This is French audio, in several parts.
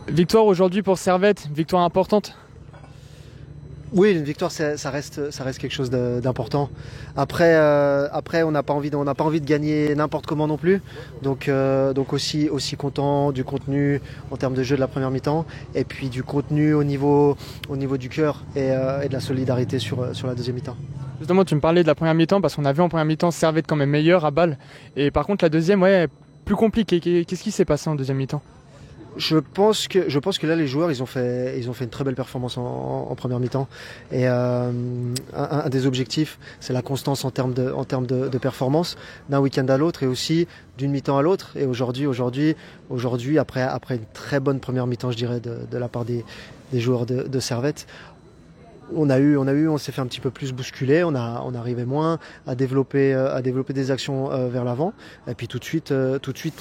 Victoire aujourd'hui pour Servette, victoire importante. Oui, une victoire, ça reste quelque chose d'important. Après, on n'a pas envie de gagner n'importe comment non plus. Donc aussi content du contenu en termes de jeu de la première mi-temps, et puis du contenu au niveau du cœur et de la solidarité sur la deuxième mi-temps. Justement, tu me parlais de la première mi-temps parce qu'on a vu en première mi-temps Servette quand même meilleur à balle. Et par contre, la deuxième, ouais, plus compliqué. Qu'est-ce qui s'est passé en deuxième mi-temps? Je pense que là les joueurs ils ont fait une très belle performance en première mi-temps, et un des objectifs c'est la constance en termes de performance d'un week-end à l'autre et aussi d'une mi-temps à l'autre. Et aujourd'hui après une très bonne première mi-temps, je dirais, de la part des joueurs de Servette, on s'est fait un petit peu plus bousculer, on arrivait moins à développer des actions vers l'avant. Et puis tout de suite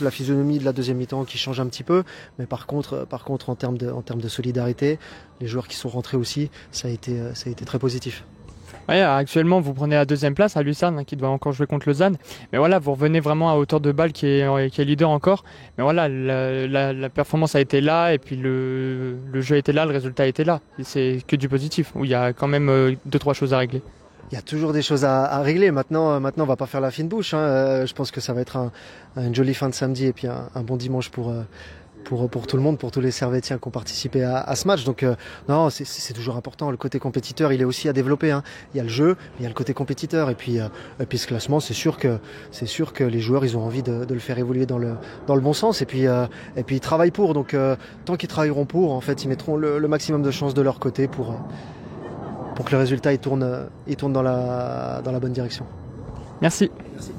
la physionomie de la deuxième mi-temps qui change un petit peu. Mais par contre en termes de solidarité, les joueurs qui sont rentrés aussi, ça a été très positif. Ouais, actuellement, vous prenez la deuxième place à Lucerne, qui doit encore jouer contre Lausanne. Mais voilà, vous revenez vraiment à hauteur de balle qui est leader encore. Mais voilà, la performance a été là, et puis le jeu a été là, le résultat a été là. Et c'est que du positif, où il y a quand même 2-3 choses à régler. Il y a toujours des choses à régler. Maintenant, on va pas faire la fine bouche, hein. Je pense que ça va être une jolie fin de samedi et puis un bon dimanche pour tout le monde, pour tous les Servettiens qui ont participé à ce match. Donc non, c'est toujours important. Le côté compétiteur, il est aussi à développer, hein. Il y a le jeu, mais il y a le côté compétiteur. Et puis ce classement, c'est sûr que les joueurs, ils ont envie de le faire évoluer dans le bon sens. Et puis ils travaillent pour. Donc tant qu'ils travailleront pour, en fait, ils mettront le maximum de chances de leur côté pour que le résultat il tourne dans la bonne direction. Merci. Merci.